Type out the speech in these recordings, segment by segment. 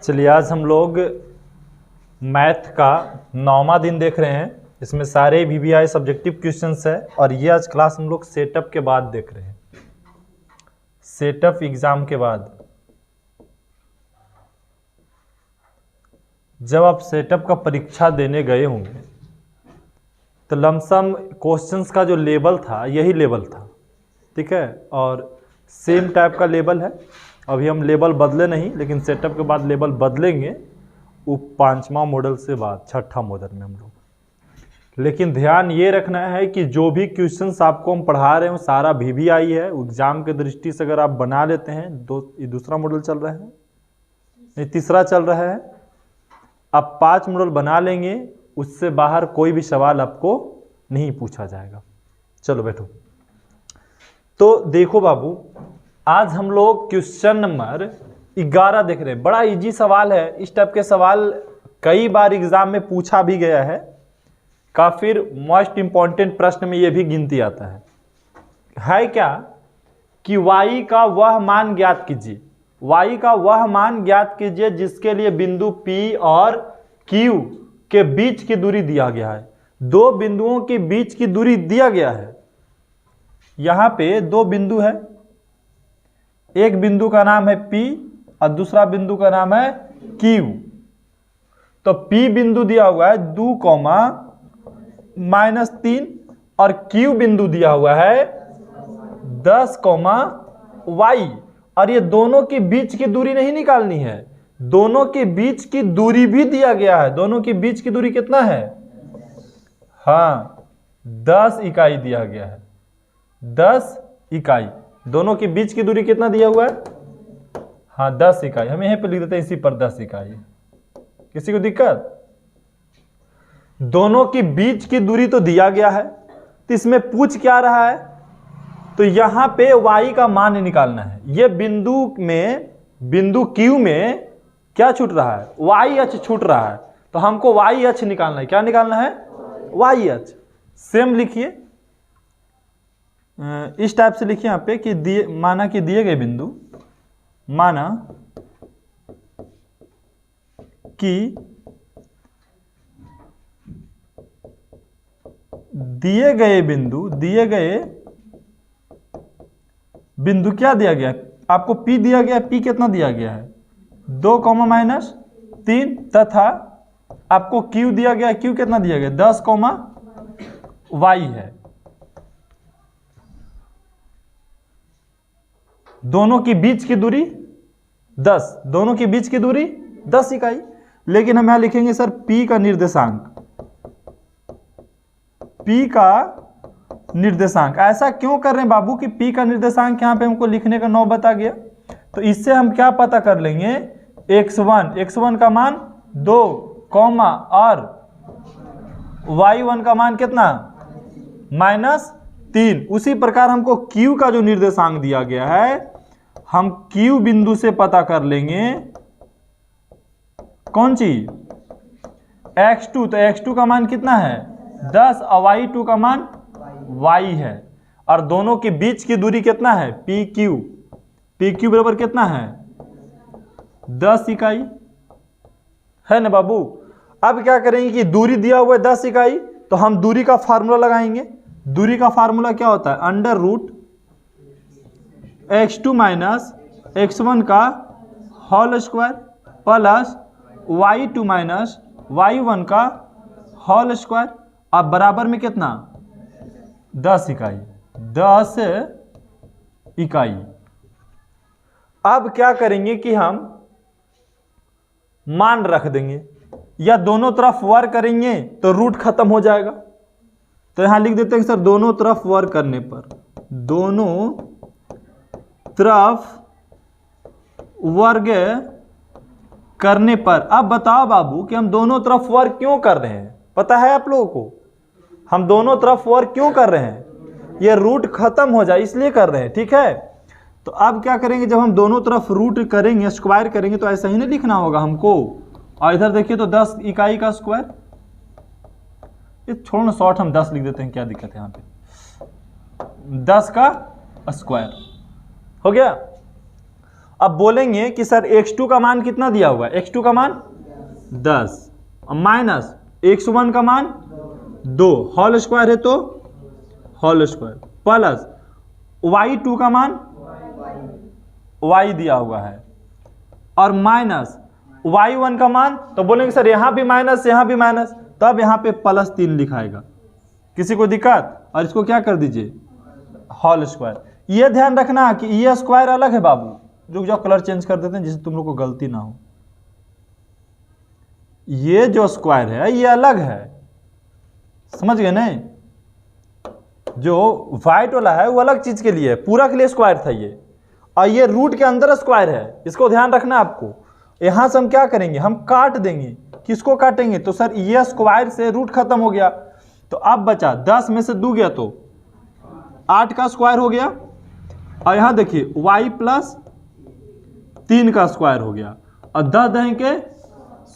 चलिए आज हम लोग मैथ का 9वां दिन देख रहे हैं। इसमें सारे VBI सब्जेक्टिव क्वेश्चंस है और ये आज क्लास हम लोग सेटअप के बाद देख रहे हैं। सेटअप एग्जाम के बाद जब आप सेटअप का परीक्षा देने गए होंगे तो लमसम क्वेश्चंस का जो लेवल था यही लेवल था, ठीक है, और सेम टाइप का लेवल है। अभी हम लेवल बदले नहीं, लेकिन सेटअप के बाद लेवल बदलेंगे वो 5वां मॉडल से बाद 6ठा मॉडल में हम लोग। लेकिन ध्यान ये रखना है कि जो भी क्वेश्चंस आपको हम पढ़ा रहे हैं वो सारा VBI है। एग्जाम के दृष्टि से अगर आप बना लेते हैं, ये दूसरा मॉडल चल रहा है, ये तीसरा चल रहा है, आप 5 मॉडल बना लेंगे, उससे बाहर कोई भी सवाल आपको नहीं पूछा जाएगा। चलो बैठो। तो देखो बाबू, आज हम लोग क्वेश्चन नंबर 11 देख रहे हैं। बड़ा इजी सवाल है। इस टाइप के सवाल कई बार एग्जाम में पूछा भी गया है। काफी मोस्ट इंपॉर्टेंट प्रश्न में यह भी गिनती आता है क्या कि y का वह मान ज्ञात कीजिए। y का वह मान ज्ञात कीजिए जिसके लिए बिंदु P और Q के बीच की दूरी दिया गया है। दो बिंदुओं के बीच की दूरी दिया गया है। यहां पे दो बिंदु है, एक बिंदु का नाम है P और दूसरा बिंदु का नाम है Q। तो P बिंदु दिया हुआ है 2, -3 और Q बिंदु दिया हुआ है 10, y। और ये दोनों के बीच की दूरी नहीं निकालनी है, दोनों के बीच की दूरी भी दिया गया है। दोनों के बीच की दूरी कितना है? हाँ, 10 इकाई दिया गया है। 10 इकाई। दोनों के बीच की दूरी कितना दिया हुआ है? हाँ, 10 इकाई। हम यहीं पे लिख देते हैं इसी पर 10 इकाई। किसी को दिक्कत? दोनों के बीच की दूरी तो दिया गया है, तो इसमें पूछ क्या रहा है? तो यहां पे y का मान निकालना है। ये बिंदु Q में क्या छूट रहा है? y अक्ष छूट रहा है। तो हमको y अक्ष निकालना है। क्या निकालना है? y अक्ष। सेम लिखिए, इस टाइप से लिखिए यहाँ पे कि माना कि दिए गए बिंदु, माना कि दिए गए बिंदु क्या दिया गया? आपको P दिया गया। P कितना दिया गया है? 2, -3 तथा आपको Q दिया गया। Q कितना दिया गया? 10, y है। दोनों के बीच की दूरी 10, दोनों के बीच की दूरी 10 इकाई। लेकिन हम यहां लिखेंगे सर P का निर्देशांक। P का निर्देशांक ऐसा क्यों कर रहे हैं बाबू कि P का निर्देशांक यहां पे हमको लिखने का नौबत आ गया? तो इससे हम क्या पता कर लेंगे? x1 का मान 2, और y1 का मान कितना? -3। उसी प्रकार हमको Q का जो निर्देशांक दिया गया है, हम Q बिंदु से पता कर लेंगे कौन चीज? x2। तो x2 का मान कितना है? 10 और y2 का मान y है। और दोनों के बीच की दूरी कितना है? PQ बराबर कितना है? 10 इकाई है ना बाबू। अब क्या करेंगे कि दूरी दिया हुआ है 10 इकाई, तो हम दूरी का फार्मूला लगाएंगे। दूरी का फार्मूला क्या होता है? √x2 - x1 का whole square plus y2 - y1 का होल स्क्वायर। अब बराबर में कितना? 10 इकाई। 10 इकाई। अब क्या करेंगे कि हम मान रख देंगे, या दोनों तरफ वर्ग करेंगे तो रूट खत्म हो जाएगा। तो यहां लिख देते हैं सर दोनों तरफ वर्ग करने पर, दोनों तरफ वर्ग करने पर। अब बताओ बाबू कि हम दोनों तरफ वर्ग क्यों कर रहे हैं? पता है आप लोगों को हम दोनों तरफ वर्ग क्यों कर रहे हैं? ये रूट खत्म हो जाए इसलिए कर रहे हैं, ठीक है। तो अब क्या करेंगे, जब हम दोनों तरफ रूट करेंगे, स्क्वायर करेंगे, तो ऐसा ही नहीं लिखना होगा हमको। और इधर देखिए तो 10 इकाई का स्क्वायर, ये छोड़ो शॉर्ट हम 10 लिख देते हैं, क्या दिक्कत है यहाँ पे। 10 का स्क्वायर हो गया। अब बोलेंगे कि सर x2 का मान कितना दिया हुआ है, x2 का मान 10 माइनस x1 का मान 2 होल स्क्वायर है तो होल स्क्वायर प्लस y2 का मान y दिया हुआ है और माइनस y1 का मान, तो बोलेंगे सर यहाँ भी माइनस यहाँ भी माइनस, तब यहाँ पे प्लस 3 लिखाएगा। किसी को दिक्कत? और इसको क्या कर दीजिए होल स्क्वायर। ये ध्यान रखना कि ये स्क्वायर अलग है बाबू, रुक जाओ कलर चेंज कर देते हैं जिससे तुम लोग को गलती ना हो। ये जो स्क्वायर है ये अलग है, समझ गए नहीं? जो व्हाइट वाला है वो अलग चीज के लिए है, पूरा के लिए स्क्वायर था ये, और ये रूट के अंदर स्क्वायर है, इसको ध्यान रखना आपको। यहां से हम क्या करेंगे, हम काट देंगे। किसको काटेंगे? तो सर ये स्क्वायर से रूट खत्म हो गया, तो अब बचा 10 में से 2 गया तो 8 का स्क्वायर हो गया, और यहां देखिए y प्लस 3 का स्क्वायर हो गया, और 10 देंगे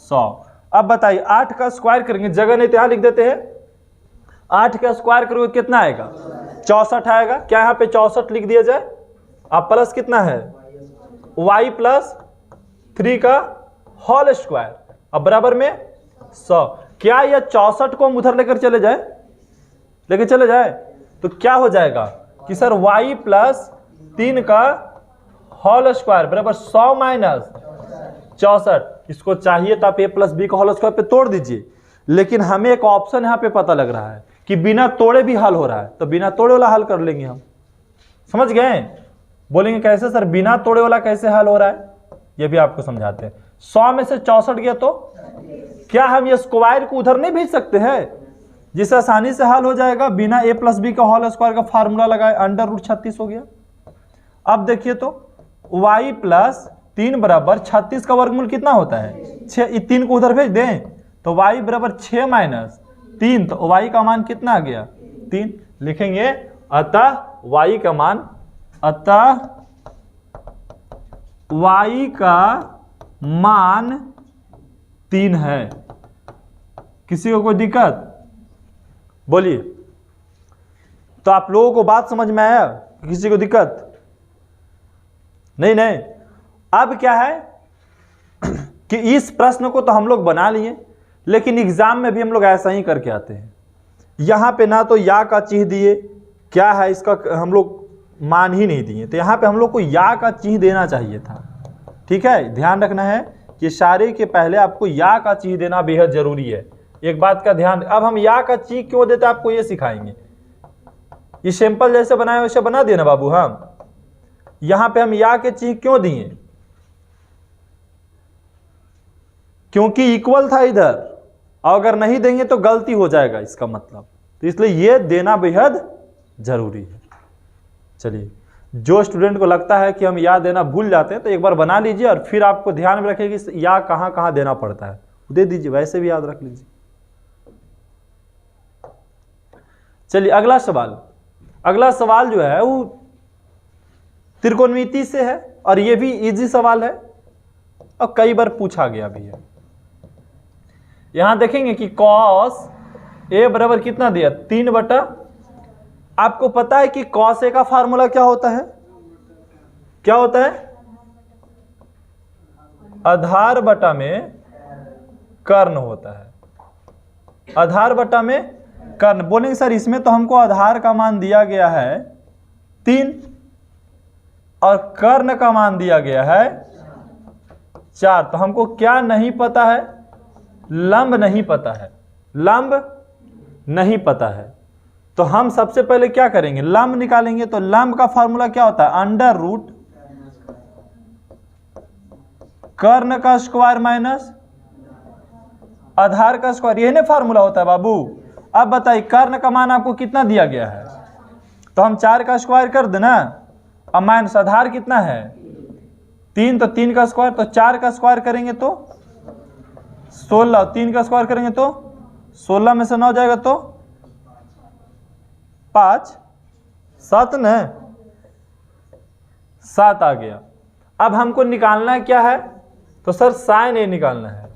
100। अब बताइए 8 का स्क्वायर करेंगे, जगह नहीं तो यहां लिख देते हैं, 8 का स्क्वायर करोगे कितना आएगा 64 आएगा। क्या यहाँ पे 64 लिख दिया जाए? अब प्लस कितना है y प्लस 3 का होल स्क्वायर, अब बराबर में 100। क्या यह 64 को हम उधर लेकर चले जाए तो क्या हो जाएगा कि सर y प्लस 3 का होल स्क्वायर बराबर 100 माइनस 64। इसको चाहिए तो आप a प्लस बी का होल स्क्वायर पे तोड़ दीजिए, लेकिन हमें एक ऑप्शन यहाँ पे पता लग रहा है कि बिना तोड़े भी हल हो रहा है, तो बिना तोड़े वाला हल कर लेंगे हम। समझ गए? बोलेंगे कैसे सर बिना तोड़े वाला कैसे हल हो रहा है, ये भी आपको समझाते हैं। 100 में से 64 गया तो क्या हम ये स्क्वायर को उधर नहीं भेज सकते हैं, जिससे आसानी से हल हो जाएगा बिना a प्लस बी का होल स्क्वायर का फार्मूला लगाए, अंडर रूट 36 हो गया। अब देखिए तो y प्लस 3 बराबर 36 का वर्गमूल कितना होता है 6, 3 को उधर भेज दें तो y बराबर 6 माइनस 3, तो y का मान कितना आ गया 3 लिखेंगे। अतः y का मान, अतः y का मान 3 है। किसी को कोई दिक्कत? बोलिए। तो आप लोगों को बात समझ में आया? किसी को दिक्कत? नहीं। अब क्या है कि इस प्रश्न को तो हम लोग बना लिए, लेकिन एग्जाम में भी हम लोग ऐसा ही करके आते हैं। यहां पे ना तो या का चिन्ह दिए, क्या है इसका हम लोग मान ही नहीं दिए, तो यहाँ पे हम लोग को या का चिन्ह देना चाहिए था। ठीक है, ध्यान रखना है कि इशारे के पहले आपको या का चिन्ह देना बेहद जरूरी है। एक बात का ध्यान, अब हम या का चिन्ह क्यों देते आपको ये सिखाएंगे। ये सिंपल जैसे बनाए वैसे बना दिए ना बाबू। हम यहां पे हम या के चिन्ह क्यों दिए, क्योंकि इक्वल था इधर, और अगर नहीं देंगे तो गलती हो जाएगा इसका मतलब, तो इसलिए ये देना बेहद जरूरी है। चलिए, जो स्टूडेंट को लगता है कि हम या देना भूल जाते हैं तो एक बार बना लीजिए, और फिर आपको ध्यान में रखें कि या कहाँ कहाँ देना पड़ता है, दे दीजिए, वैसे भी याद रख लीजिए। चलिए अगला सवाल जो है वो त्रिकोणमिति से है, और ये भी इजी सवाल है और कई बार पूछा गया भी है। यहां देखेंगे कि cos a बराबर कितना दिया 3/, आपको पता है कि cos a का फार्मूला क्या होता है, आधार बटा में कर्ण होता है। आधार बटा में कर्ण। बोलेंगे सर इसमें तो हमको आधार का मान दिया गया है 3 और कर्ण का मान दिया गया है 4, तो हमको क्या नहीं पता है, लंब नहीं पता है। तो हम सबसे पहले क्या करेंगे, लंब निकालेंगे। तो लंब का फार्मूला क्या होता है, अंडर रूट कर्ण का स्क्वायर माइनस आधार का स्क्वायर, यही ना फार्मूला होता है बाबू। अब बताइए कर्ण का मान आपको कितना दिया गया है, तो हम 4 का स्क्वायर कर देना, अब माइनस आधार कितना है 3, तो 3 का स्क्वायर, तो 4 का स्क्वायर करेंगे तो 16, 3 का स्क्वायर करेंगे तो 16 में से 9 जाएगा तो 5, 7 न 7 आ गया। अब हमको निकालना क्या है, तो सर साइन ए निकालना है,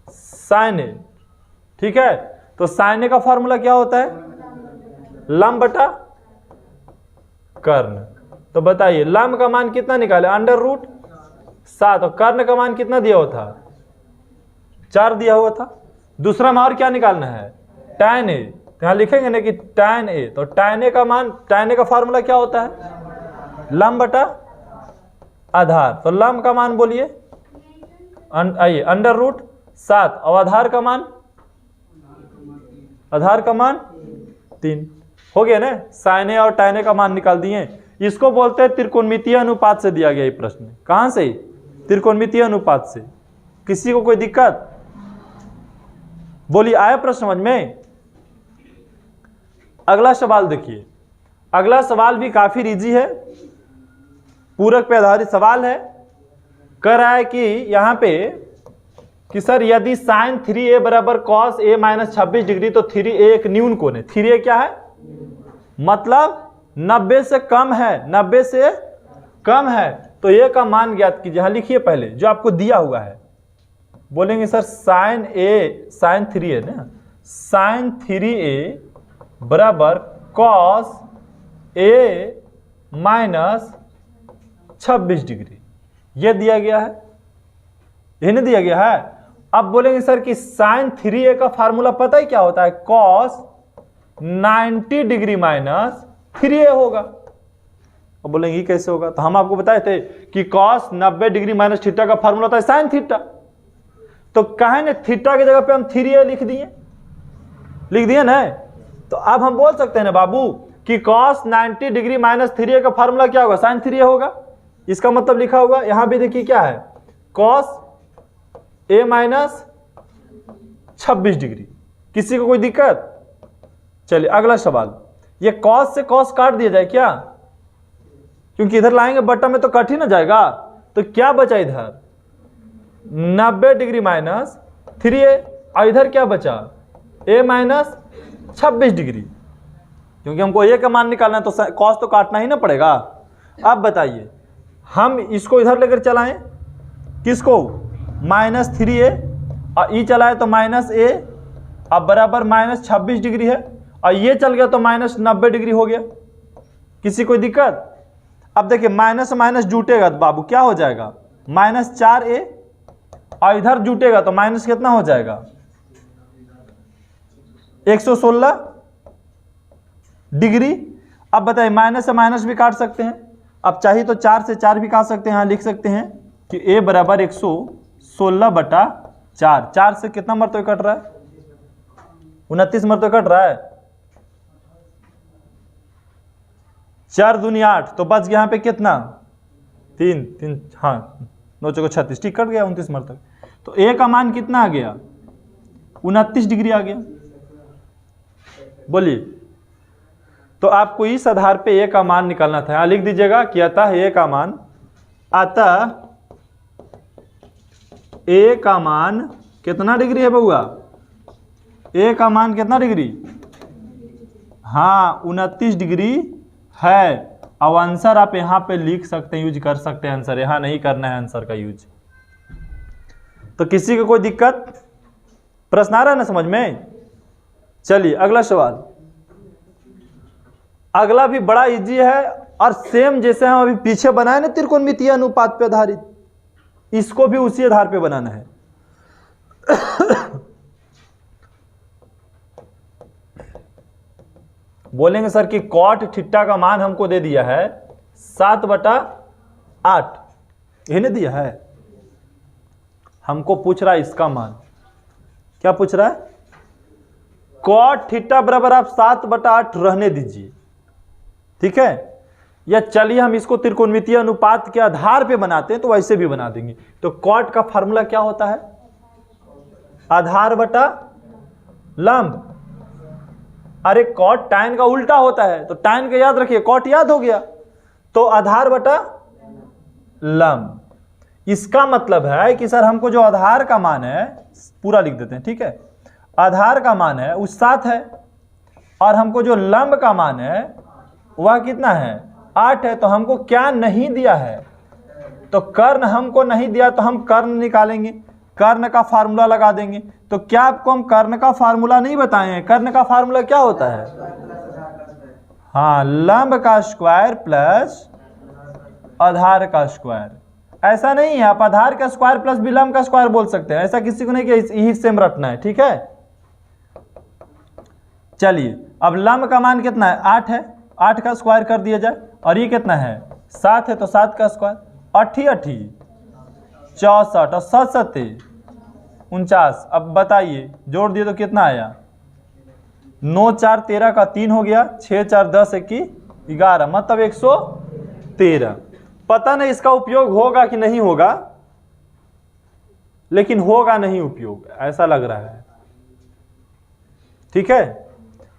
साइन ए। ठीक है, तो साइन ए का फॉर्मूला क्या होता है, लंब बटा कर्ण। तो बताइए लंब का मान कितना निकाले, √7, और कर्ण का मान कितना दिया हुआ था, 4 दिया हुआ था। दूसरा में और क्या निकालना है, tan a, तो यहाँ लिखेंगे ना कि tan a, तो tan a का मान, tan a का फार्मूला क्या होता है, लंब बटा आधार। तो लंब का मान बोलिए, आइए √7, और आधार का मान 3 हो गया ना। sin a और tan a का मान निकाल दिए। इसको बोलते हैं त्रिकोणमितीय अनुपात से दिया गया ये प्रश्न। कहां से, त्रिकोणमितीय अनुपात से। किसी को कोई दिक्कत, बोलिए आया प्रश्न समझ में। अगला सवाल देखिए, अगला सवाल भी काफी इजी है, पूरक पे आधारित सवाल है। कह रहा है कि यहां पे कि सर यदि sin 3a बराबर cos a माइनस 26 डिग्री, तो 3a एक न्यून कोण है। 3a क्या है, मतलब 90 से कम है, 90 से कम है। तो a का मान ज्ञात कीजिए। यहां लिखिए पहले जो आपको दिया हुआ है, बोलेंगे सर sin 3a ना, sin 3a बराबर cos a माइनस 26 डिग्री, ये दिया गया है, ये नहीं दिया गया है। अब बोलेंगे सर कि sin 3a का फार्मूला पता है क्या होता है, cos 90 डिग्री माइनस 3a होगा। अब बोलेंगे ये कैसे होगा, तो हम आपको बताए थे कि cos 90 डिग्री माइनस थीटा का फार्मूला होता है sin थीटा। तो कहे ना थीटा की जगह पे हम 3a लिख दिए ना। तो अब हम बोल सकते हैं ना बाबू कि cos 90 डिग्री माइनस 3a का फार्मूला क्या होगा, sin 3a होगा। इसका मतलब लिखा होगा, यहां भी देखिए क्या है, cos a माइनस 26 डिग्री। किसी को कोई दिक्कत, चलिए अगला सवाल। ये cos से cos काट दिया जाए क्या, क्योंकि इधर लाएंगे बट्टा में तो कट ही ना जाएगा। तो क्या बचा इधर, 90 डिग्री माइनस 3a, और इधर क्या बचा, a माइनस 26 डिग्री, क्योंकि हमको a का मान निकालना है तो cos तो काटना ही ना पड़ेगा। अब बताइए हम इसको इधर लेकर चलाएं, किसको, माइनस 3a, और e चलाए तो माइनस a, अब बराबर माइनस 26 डिग्री है, और ये चल गया तो माइनस 90 डिग्री हो गया। किसी कोई दिक्कत। अब देखिए माइनस माइनस जुटेगा तो बाबू क्या हो जाएगा, माइनस 4a, और इधर जुटेगा तो माइनस कितना हो जाएगा, 116 डिग्री। अब बताइए माइनस से माइनस भी काट सकते हैं, अब चाहिए तो 4 से 4 भी काट सकते हैं। यहाँ लिख सकते हैं कि a बराबर 116 बटा 4, 4 से कितना मरतबे कट रहा है, 29 मरतबे कट रहा है, 4 दूनी 8, तो बच गया यहाँ पे कितना, 3, हाँ 9 चौको 36, ठीक कट गया 29 मरतबे। तो a का मान कितना आ गया, 29 डिग्री आ गया। बोलिए, तो आपको इस आधार पे a का मान निकालना था। यहां लिख दीजिएगा कि अतः a का मान, अतः a का मान कितना डिग्री है बउआ, a का मान कितना डिग्री, हाँ 29 डिग्री है। अब आंसर आप यहां पे लिख सकते हैं, यूज कर सकते हैं आंसर, यहां नहीं करना है आंसर का यूज। तो किसी को कोई दिक्कत, प्रश्न आ रहा है ना समझ में। चलिए अगला सवाल, अगला भी बड़ा इजी है, और सेम जैसे हम अभी पीछे बनाए ना त्रिकोणमितीय अनुपात पे आधारित, इसको भी उसी आधार पे बनाना है। बोलेंगे सर कि cot थीटा का मान हमको दे दिया है 7/8, ये नहीं दिया है, हमको पूछ रहा है इसका मान। क्या पूछ रहा है, cot थीटा बराबर आप 7/8 रहने दीजिए, ठीक है। या चलिए हम इसको त्रिकोणमितीय अनुपात के आधार पे बनाते हैं, तो वैसे भी बना देंगे। तो cot का फार्मूला क्या होता है, आधार बटा लंब। अरे cot tan का उल्टा होता है, तो tan का याद रखिए, cot याद हो गया, तो आधार बटा लंब। इसका मतलब है कि सर हमको जो आधार का मान है, पूरा लिख देते हैं, ठीक है, आधार का मान है वो 7 है, और हमको जो लंब का मान है वह कितना है, 8 है। तो हमको क्या नहीं दिया है, तो कर्ण हमको नहीं दिया, तो हम कर्ण निकालेंगे, कर्ण का फार्मूला लगा देंगे। तो क्या आपको हम कर्ण का फार्मूला नहीं बताए हैं, कर्ण का फार्मूला क्या होता है, हाँ लंब का स्क्वायर प्लस आधार का स्क्वायर। ऐसा नहीं है, आप आधार का स्क्वायर प्लस विलंब का स्क्वायर बोल सकते हैं, ऐसा किसी को नहीं कि यही सेम रटना है, ठीक है। चलिए अब लंब का मान कितना है, 8 है, 8 का स्क्वायर कर दिया जाए, और ये कितना है 7 है, तो 7 का स्क्वायर, 8 8 64 और 7 7 49। अब बताइए जोड़ दिए तो कितना आया, 9 4 13 का 3 हो गया, 6 4 10 1 11, मतलब 113। पता नहीं इसका उपयोग होगा कि नहीं होगा, लेकिन होगा नहीं उपयोग, ऐसा लग रहा है, ठीक है।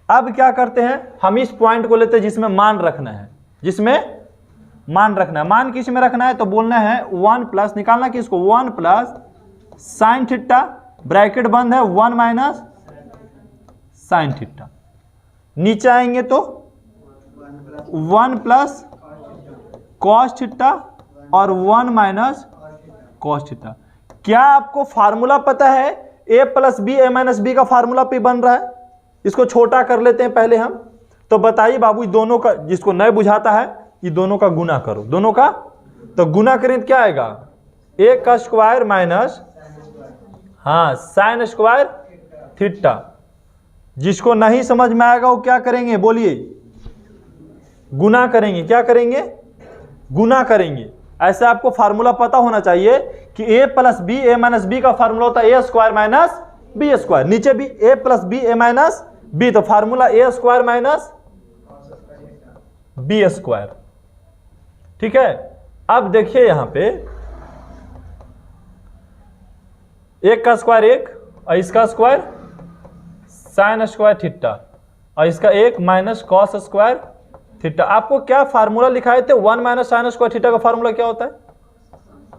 अब क्या करते हैं, हम इस पॉइंट को लेते हैं जिसमें मान रखना है, जिसमें मान रखना है। मान किस में रखना है, तो बोलना है 1 प्लस, निकालना कि इसको 1 प्लस साइन थीटा, ब्रैकेट बंद है, 1 माइनस साइन थीटा। नीचे आएंगे तो 1 प्लस कॉस थीटा और 1 माइनस कॉस थीटा। क्या आपको फार्मूला पता है, a plus B A minus B का फार्मूला पे बन रहा है, इसको छोटा कर लेते हैं पहले हम। तो बताइए बाबू, दोनों का, जिसको नहीं बुझाता है, ये दोनों का गुना करो, दोनों का, तो गुना करें तो क्या आएगा, a का स्क्वायर माइनस, हाँ, साइन स्क्वायर थीटा। जिसको नहीं समझ में आएगा वो क्या करेंगे, बोलिए, गुना करेंगे। क्या करेंगे, गुना करेंगे। ऐसे आपको फार्मूला पता होना चाहिए कि a plus B A minus B का फार्मूला होता है A square minus B square. नीचे भी a plus B A minus B, तो formula A square minus B square, ठीक है। अब देखिए यहां पे 1 का स्क्वायर 1 और इसका स्क्वायर साइन स्क्वायर थीटा, और इसका 1 माइनस कॉस स्क्वायर थीटा। आपको क्या फार्मूला लिखाए थे, 1 माइनस साइन स्क्वायर थीटा का फार्मूला क्या होता है,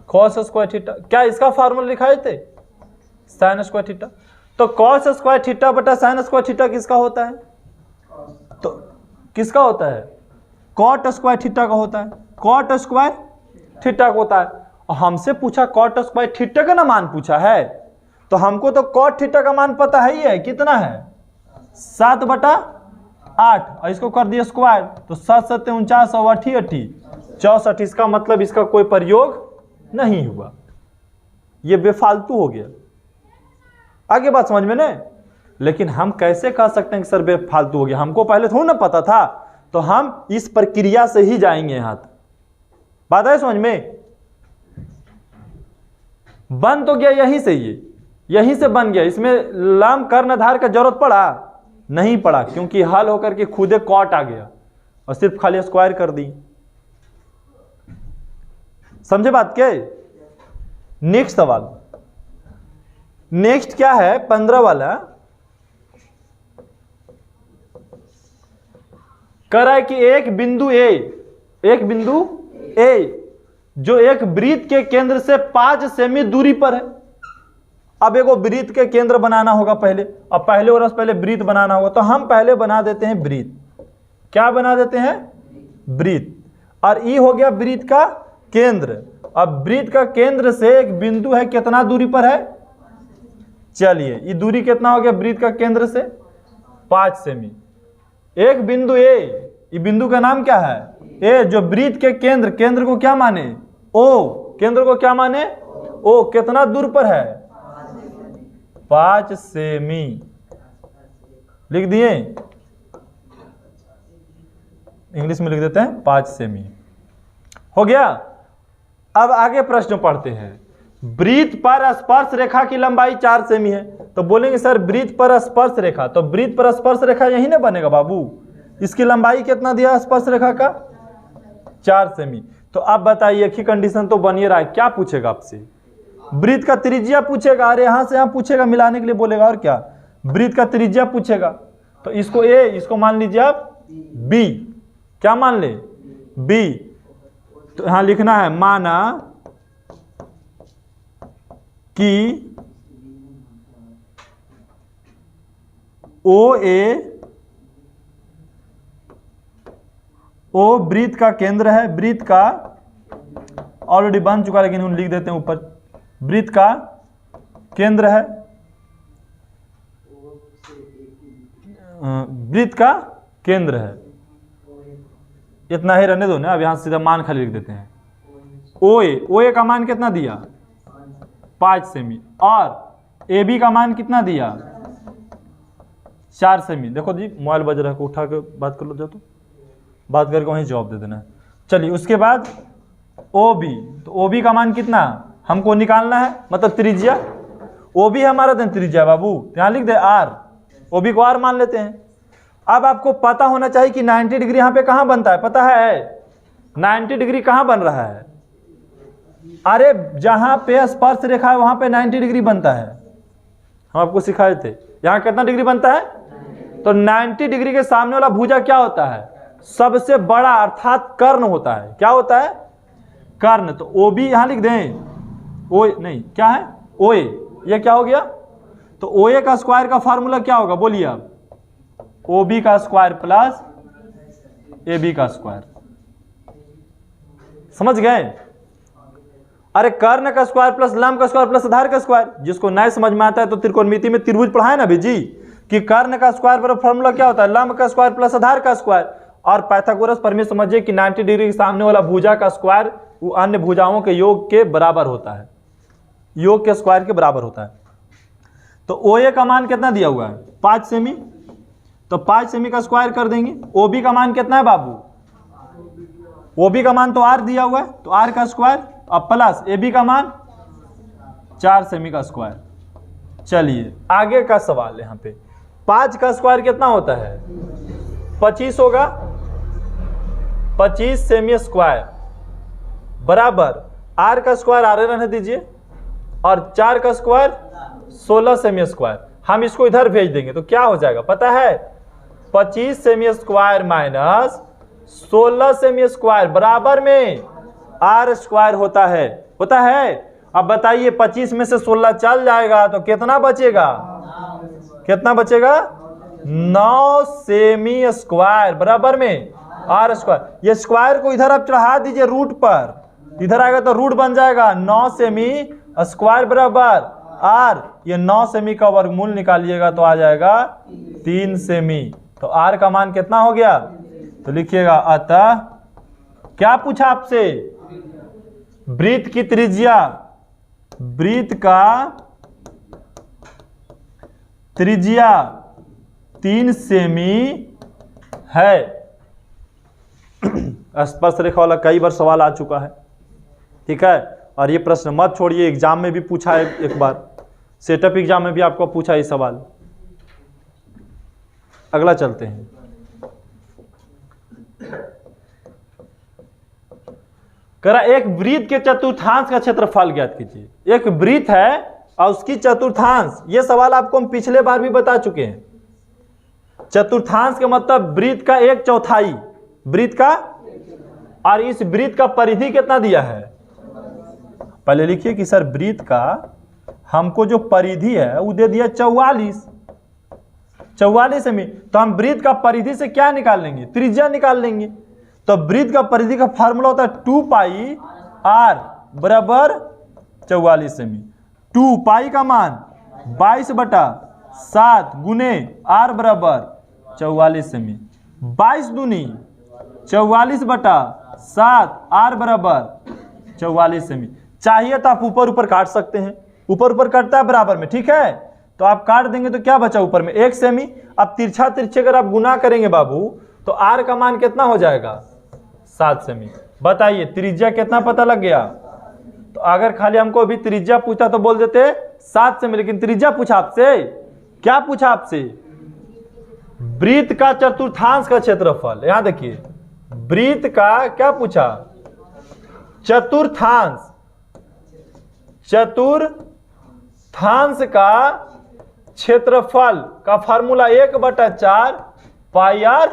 कॉस स्क्वायर थीटा। क्या इसका फार्मूला लिखाए थे, साइन स्क्वायर थीटा। तो कॉस स्क्वायर थीटा बटा साइन स्क्वायर थीटा किसका होता है, तो किसका होता है, कॉट स्क्वायर थीटा का होता है, कॉट स्क्वायर थीटा का होता है। और हमसे पूछा कॉट स्क्वायर थीटा का ना मान पूछा है, तो हमको तो कॉट थीटा का मान पता है ही है, कितना है 7 बटा 8, और इसको कर दिया स्क्वायर, तो 7 7 49 और 8 8 64। इसका मतलब इसका कोई प्रयोग नहीं हुआ, ये बेफालतू हो गया। आगे बात समझ में नहीं, लेकिन हम कैसे कह सकते हैं कि सर बेफालतू हो गया, हमको पहले थोड़ा ना पता था, तो हम इस प्रक्रिया से ही जाएंगे। यहां तक बात है समझ में, बन तो गया यहीं से, ये यहीं से बन गया। इसमें लंब कर्ण आधार का जरूरत पड़ा नहीं पड़ा, क्योंकि हल होकर के खुदे कॉट आ गया और सिर्फ खाली स्क्वायर कर दी। समझे बात के। नेक्स्ट सवाल, नेक्स्ट क्या है 15 वाला, कह रहा है कि एक बिंदु ए जो एक वृत्त के केंद्र से 5 सेमी दूरी पर है। अब एक वृत्त के केंद्र बनाना होगा पहले, अब पहले और पहले वृत्त बनाना होगा, तो हम पहले बना देते हैं वृत्त। क्या बना देते हैं, वृत्त। और ई हो गया वृत्त का केंद्र। अब वृत्त का केंद्र से एक बिंदु है, कितना दूरी पर है, चलिए ये दूरी कितना हो गया वृत्त का केंद्र से, 5 सेमी। एक बिंदु ए, ये बिंदु का नाम क्या है, ए, जो वृत्त के केंद्र को क्या माने, ओ, केंद्र को क्या माने, ओ, कितना दूर पर है, 5 सेमी। लिख दिए, इंग्लिश में लिख देते हैं 5 सेमी। हो गया। अब आगे प्रश्न पढ़ते हैं। वृत्त पर स्पर्श रेखा की लंबाई 4 सेमी है, तो बोलेंगे सर वृत्त पर स्पर्श रेखा, तो वृत्त पर स्पर्श रेखा यही ना बनेगा बाबू। इसकी लंबाई कितना दिया स्पर्श रेखा का, 4 सेमी। तो अब बताइए, एक ही कंडीशन तो बन ही रहा है, क्या पूछेगा आपसे, वृत्त का त्रिज्या पूछेगा। अरे यहां से यहां पूछेगा, मिलाने के लिए बोलेगा, और क्या, वृत्त का त्रिज्या पूछेगा। तो इसको ए, इसको मान लीजिए आप बी। क्या मान ले, बी। तो यहां लिखना है, माना कि ओ वृत्त का केंद्र है, वृत्त का ऑलरेडी बन चुका, लेकिन हम लिख देते हैं ऊपर, वृत्त का केंद्र है, वृत्त का केंद्र है। इतना ही रहने दो ना, अब यहां सीधा मान खाली लिख देते हैं, ओ ए का मान कितना दिया 5 सेमी, और ए बी का मान कितना दिया 4 सेमी। देखो जी मोबाइल बज रहा है, को उठा के बात कर लो, जाओ तो बात करके वहीं जवाब दे देना है। चलिए उसके बाद ओ बी, तो ओ बी का मान कितना हमको निकालना है, मतलब त्रिज्या। ओ बी हमारा दिन त्रिज्या बाबू, यहाँ लिख दे आर, ओ बी को आर मान लेते हैं। अब आपको पता होना चाहिए कि 90 डिग्री यहाँ पे कहाँ बनता है, पता है 90 डिग्री कहाँ बन रहा है? अरे जहाँ पे स्पर्श रेखा है वहाँ पे 90 डिग्री बनता है, हम आपको सिखाए थे। यहाँ कितना डिग्री बनता है? तो 90 डिग्री के सामने वाला भुजा क्या होता है? सबसे बड़ा, अर्थात कर्ण होता है। क्या होता है? कर्ण। तो ओ बी यहाँ लिख दें, ओ नहीं क्या है ओ ए, ये क्या हो गया? तो ओ ए का स्क्वायर का फार्मूला क्या होगा बोलिए आप? ओ बी का स्क्वायर प्लस ए बी का स्क्वायर। समझ गए? अरे कर्ण का स्क्वायर प्लस लंब का स्क्वायर प्लस आधार का स्क्वायर। जिसको नहीं समझ में आता है तो त्रिकोणमिति में त्रिभुज पढ़ाए ना जी, कि कर्ण का स्क्वायर पर फॉर्मूला क्या होता है? लंब का स्क्वायर प्लस आधार का स्क्वायर। और पाइथागोरस प्रमेय समझिए कि 90 डिग्री के सामने वाला भुजा का स्क्वायर वो अन्य भुजाओं के योग के बराबर होता है, योग के स्क्वायर के बराबर होता है। तो ओ ए का मान कितना दिया हुआ है? 5 सेमी, तो 5 सेमी का स्क्वायर कर देंगे। ओ बी का मान कितना है बाबू? ओ बी का मान तो आर दिया हुआ है, तो आर का स्क्वायर, अब प्लस ए बी का मान 4 सेमी का स्क्वायर। चलिए आगे का सवाल, यहाँ पे 5 का स्क्वायर कितना होता है? 25 होगा, 25 सेमी स्क्वायर बराबर आर का स्क्वायर आर रहने दीजिए, और 4 का स्क्वायर 16 सेमी स्क्वायर। हम इसको इधर भेज देंगे तो क्या हो जाएगा पता है? 25 semi square minus 16 semi square बराबर में आर स्क्वायर होता है, होता है। अब बताइए 25 में से 16 चल जाएगा तो कितना बचेगा? कितना बचेगा? 9 सेमी स्क्वायर बराबर में आर स्क्वायर। ये स्क्वायर को इधर आप चढ़ा दीजिए रूट पर, इधर आएगा तो रूट बन जाएगा 9 सेमी स्क्वायर बराबर आर। ये 9 सेमी का वर्गमूल निकालिएगा तो आ जाएगा 3 सेमी। तो आर का मान कितना हो गया? तो लिखिएगा अतः क्या पूछा आपसे? वृत्त की त्रिज्या, वृत्त का त्रिज्या 3 सेमी है। स्पर्श रेखा वाला कई बार सवाल आ चुका है, ठीक है। और ये प्रश्न मत छोड़िए, एग्जाम में भी पूछा है एक बार, सेटअप एग्जाम में भी आपको पूछा है सवाल। अगला चलते हैं। करा एक वृत्त के चतुर्थांश का क्षेत्रफल ज्ञात कीजिए। एक वृत्त है और उसकी चतुर्थांश, ये सवाल आपको हम पिछले बार भी बता चुके हैं। चतुर्थांश का मतलब वृत्त का 1/4, वृत्त का, और इस वृत्त का परिधि कितना दिया है? पहले लिखिए कि सर वृत्त का हमको जो परिधि है वो दे दिया 44 सेमी। तो हम वृत्त का परिधि से क्या निकाल लेंगे? त्रिज्या निकाल लेंगे। तो वृत्त का परिधि का फार्मूला होता है 2 पाई आर बराबर 44 सेमी। 2 पाई का मान 22/7 गुने आर बराबर 44 सेमी। 22 दूनी 44/7 आर बराबर 44 सेमी। चाहिए तो आप ऊपर ऊपर काट सकते हैं, ऊपर ऊपर कटता है बराबर में, ठीक है। तो आप काट देंगे तो क्या बचा ऊपर में? 1 सेमी। अब तिरछा तिरछे अगर आप गुना करेंगे बाबू तो आर का मान कितना हो जाएगा? 7 सेमी। बताइए त्रिज्या कितना पता लग गया? तो अगर खाली हमको अभी त्रिज्या पूछता तो बोल देते 7 सेमी, लेकिन त्रिज्या पूछा आपसे, क्या पूछा आपसे? वृत्त का चतुर्थांश का क्षेत्रफल। यहां देखिए वृत्त का क्या पूछा? चतुर्थांश, चतुर्थांश का क्षेत्रफल का फार्मूला 1/4 पाई आर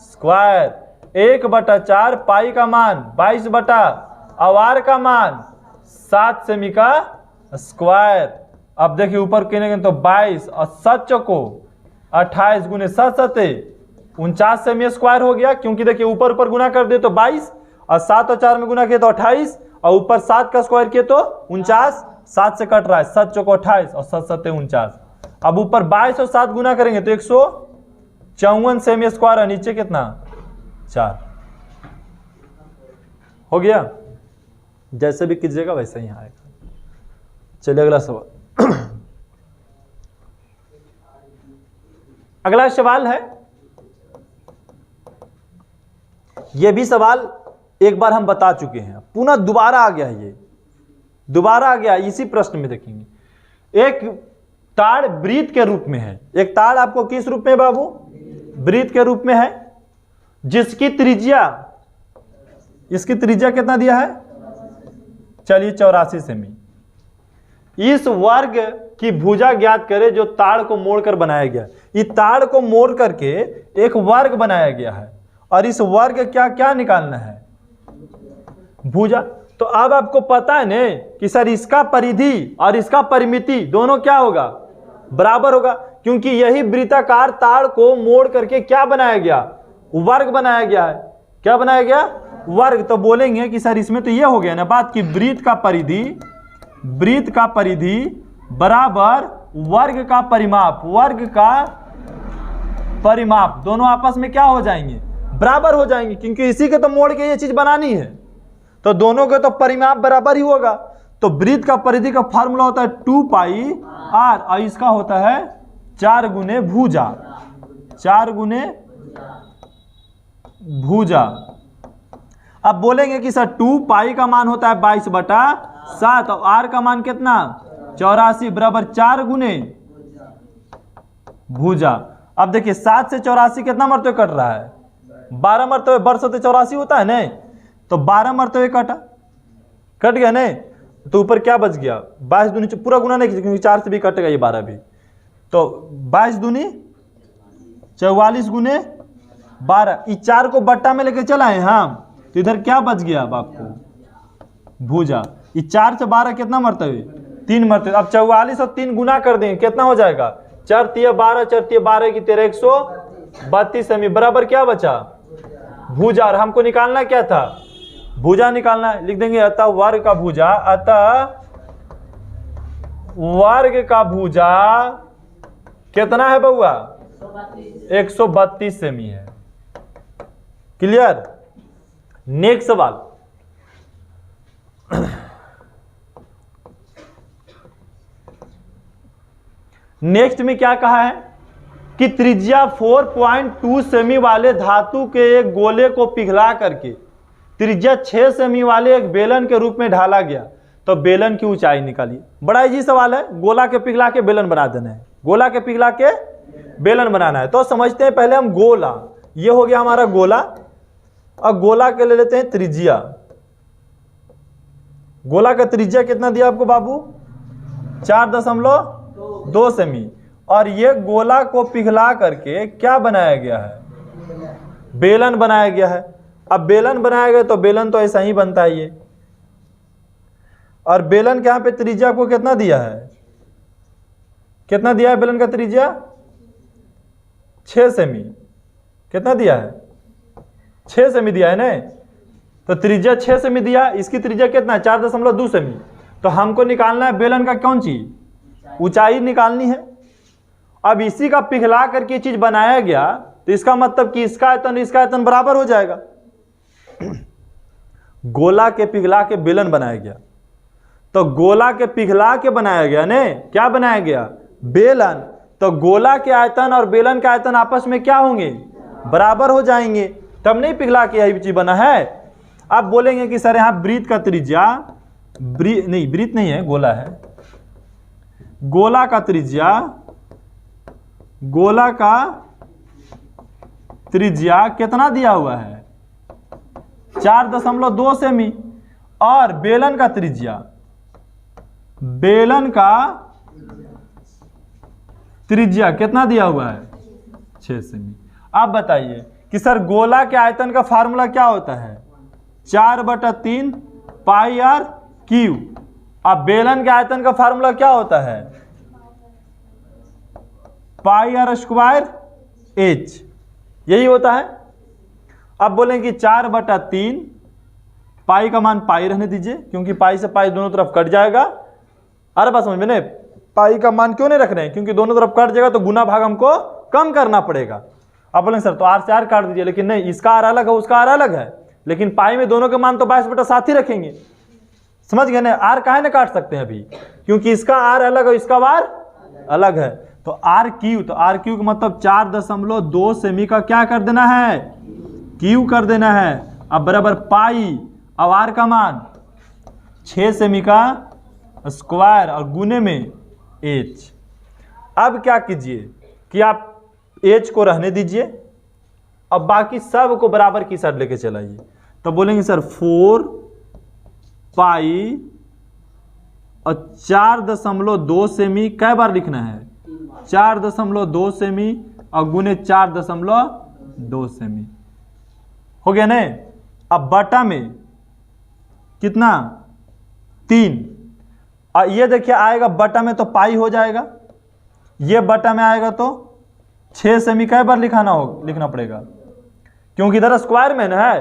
स्क्वायर। 1/4 पाई का मान 22 और आर का मान 7 सेमी का स्क्वायर। अब देखिए ऊपर कहने तो 22 और 7 चौको 28 गुने 7 7 49 सेमी स्क्वायर हो गया। क्योंकि देखिए ऊपर ऊपर गुना कर दे तो 22 और 7 और 4 में गुना किए तो 28 और ऊपर 7 का स्क्वायर किए तो 49, 7 से कट रहा है, 7 चौको 28 और 7 7 49। अब ऊपर 22 और 7 गुना करेंगे तो 154 सेमी स्क्वायर, और नीचे कितना? 4 हो गया। जैसे भी कीजिएगा वैसे ही आएगा। चलिए अगला सवाल। अगला सवाल है, यह भी सवाल एक बार हम बता चुके हैं, पुनः दोबारा आ गया है, ये दोबारा आ गया इसी प्रश्न में। देखेंगे एक ताड़ वृत्त के रूप में है, एक ताड़ आपको किस रूप में बाबू? वृत्त के रूप में है, जिसकी त्रिज्या, इसकी त्रिज्या कितना दिया है? चलिए 84 सेमी। इस वर्ग की भुजा ज्ञात करें जो ताड़ को मोड़कर बनाया गया। इस ताड़ को मोड़ करके एक वर्ग बनाया गया है और इस वर्ग क्या क्या निकालना है? भुजा। तो अब आपको पता है ना कि सर इसका परिधि और इसका परिमिति दोनों क्या होगा? बराबर होगा, क्योंकि यही वृत्ताकार ताड़ को मोड़ करके क्या बनाया गया? वर्ग बनाया गया है। क्या बनाया गया? वर्ग। तो बोलेंगे कि सर इसमें तो ये हो गया ना बात कि वृत्त का परिधि बराबर वर्ग का परिमाप, वर्ग का परिमाप दोनों आपस में क्या हो जाएंगे? बराबर हो जाएंगे, क्योंकि इसी के तो मोड़ के ये चीज बनानी है, तो दोनों के तो परिमाप बराबर ही होगा। तो वृत्त का परिधि का फार्मूला होता है 2 पाई r और इसका होता है 4 गुने भुजा, 4 गुने भुजा। अब बोलेंगे कि सर 2 पाई का मान होता है 22/7 और r का मान कितना? 84 बराबर 4 गुने भुजा। अब देखिए 7 से 84 कितना मरतबे कट रहा है? 12 मरतबे। वर्ष होते 84 होता है नहीं, तो 12 मरतबे कट गया नहीं, तो ऊपर क्या बच गया? 22 दूनी पूरा गुना नहीं, क्योंकि 4 से भी कटेगा ये 12 भी, तो 22 दूनी 44 गुने 12। इस 4 को बट्टा में लेके चला है हम, तो इधर क्या बच गया अब आपको? भुजा। इस 4 से 12 कितना मरतबे? 3 मरतबे। अब 44 और 3 गुना कर देंगे, कितना हो जाएगा? 4 तिया 12, 4 तिया 12 की 13, 132 सेमी बराबर क्या बचा? भुजा। और हमको निकालना क्या था? भुजा निकालना है। लिख देंगे अतः वर्ग का भुजा, अतः वर्ग का भुजा कितना है बउआ? 132 सेमी है। क्लियर? नेक्स्ट सवाल। नेक्स्ट में क्या कहा है कि त्रिज्या 4.2 सेमी वाले धातु के एक गोले को पिघला करके त्रिज्या 6 सेमी वाले एक बेलन के रूप में ढाला गया, तो बेलन की ऊंचाई निकालिए। बड़ा इजी सवाल है, गोला के पिघला के बेलन बना देना है, गोला के पिघला के बेलन बनाना है। तो समझते हैं पहले हम गोला, ये हो गया हमारा गोला, और गोला के ले लेते हैं त्रिज्या। गोला का त्रिज्या कितना दिया आपको बाबू? 4.2 सेमी। और ये गोला को पिघला करके क्या बनाया गया है? बेलन बनाया गया है। अब बेलन बनाया गया तो बेलन तो ऐसा ही बनता है ये, और बेलन के यहाँ पे त्रिज्या को कितना दिया है? कितना दिया है बेलन का त्रिज्या? 6 सेमी। कितना दिया है? 6 सेमी दिया है ना, तो त्रिज्या 6 सेमी दिया, इसकी त्रिज्या कितना है? 4.2 सेमी। तो हमको निकालना है बेलन का कौन चीज? ऊंचाई निकालनी है। अब इसी का पिघला करके चीज बनाया गया, तो इसका मतलब कि इसका आयतन बराबर हो जाएगा। गोला के पिघला के बेलन बनाया गया, तो गोला के पिघला के बनाया गया ने, क्या बनाया गया? बेलन। तो गोला के आयतन और बेलन के आयतन आपस में क्या होंगे? बराबर हो जाएंगे, तब नहीं पिघला के यही चीज बना है। अब बोलेंगे कि सर यहां वृत्त का त्रिज्या, वृत्त नहीं है, गोला है, गोला का त्रिज्या, गोला का त्रिज्या कितना दिया हुआ है? 4.2 सेमी। और बेलन का त्रिज्या, बेलन का त्रिज्या कितना दिया हुआ है? 6 सेमी। अब बताइए कि सर गोला के आयतन का फार्मूला क्या होता है? 4/3 पाई आर क्यू। अब बेलन के आयतन का फार्मूला क्या होता है? पाई आर स्क्वायर एच, यही होता है। अब बोलेंगे 4/3, पाई का मान पाई रहने दीजिए, क्योंकि पाई से पाई दोनों तरफ कट जाएगा। अरे बात समझ में नहीं, पाई का मान क्यों नहीं रख रहे हैं? क्योंकि दोनों तरफ कट जाएगा तो गुना भाग हमको कम करना पड़ेगा। अब बोलेंगे सर तो आर से आर काट दीजिए, लेकिन नहीं, इसका आर अलग है, उसका आर अलग है, लेकिन पाई में दोनों के मान तो 22/7 ही रखेंगे। समझ गए ना, आर काहे ना काट सकते हैं अभी, क्योंकि इसका आर अलग है, इसका वार अलग है। तो आर क्यू, तो आर क्यू का मतलब 4.2 सेमी का क्या कर देना है, क्यू कर देना है। अब बराबर पाई, अब आर का मान 6 सेमी का स्क्वायर और गुने में एच। अब क्या कीजिए कि आप एच को रहने दीजिए, अब बाकी सब को बराबर की साइड लेके चलाइए। तो बोलेंगे सर 4 पाई और 4.2 सेमी कै बार लिखना है, 4.2 सेमी और गुने 4.2 सेमी हो गया ना। अब बटा में कितना 3, और ये देखिए आएगा बटा में तो पाई हो जाएगा, ये बटा में आएगा तो 6 सेमी कै बार लिखना पड़ेगा, क्योंकि इधर स्क्वायर में ना है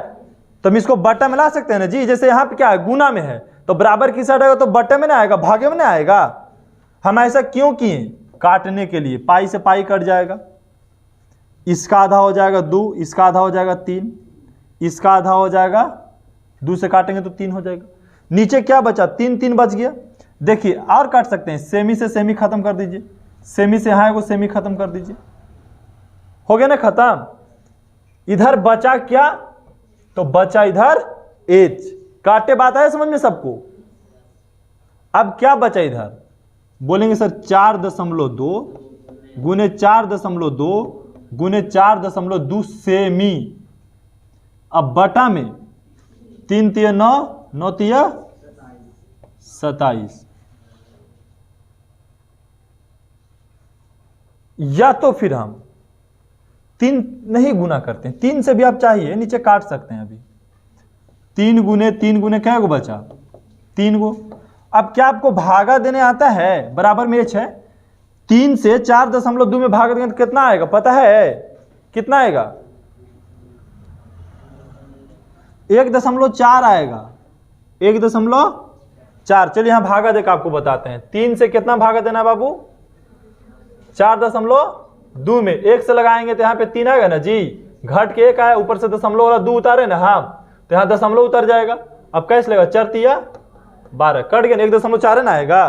तो हम इसको बटा में ला सकते हैं ना जी। जैसे यहाँ पे क्या है, गुना में है तो बराबर की साइड आएगा तो बटे में ना आएगा, भागे में ना आएगा। हम ऐसा क्यों किए, काटने के लिए। पाई से पाई कट जाएगा, इसका आधा हो जाएगा 2, इसका आधा हो जाएगा 3, इसका आधा हो जाएगा 2 से काटेंगे तो 3 हो जाएगा। नीचे क्या बचा, 3 बच गया। देखिए और काट सकते हैं, सेमी से सेमी खत्म कर दीजिए, सेमी से यहाँ को सेमी खत्म कर दीजिए, हो गया ना खत्म। इधर बचा क्या, तो बचा इधर एच। काटे बात है समझ में सबको। अब क्या बचा इधर, बोलेंगे सर 4.2 गुने 4.2 गुने 4.2 सेमी। अब बटा में 3 तिया 9, 9 तिया 27। या तो फिर हम 3 नहीं गुना करते हैं, 3 से भी आप चाहिए नीचे काट सकते हैं। अभी 3 गुने क्या गो बचा, 3 गो। अब क्या आपको भागा देने आता है, बराबर में एच है, 3 से 4.2 में भाग देंगे तो कितना आएगा पता है, कितना आएगा 1.4 आएगा, 1.4। चलिए यहाँ भागा देकर आपको बताते हैं। 3 से कितना भागा देना बाबू, 4.2 में 1 से लगाएंगे तो यहाँ पे 3 आएगा ना जी, घट के 1 आया, ऊपर से दशमलव वाला 2 उतारे ना हम, तो यहाँ दशमलव उतर जाएगा। अब कैसे लेगा, 4 तिया 12 कट गया, 1.4 ना आएगा।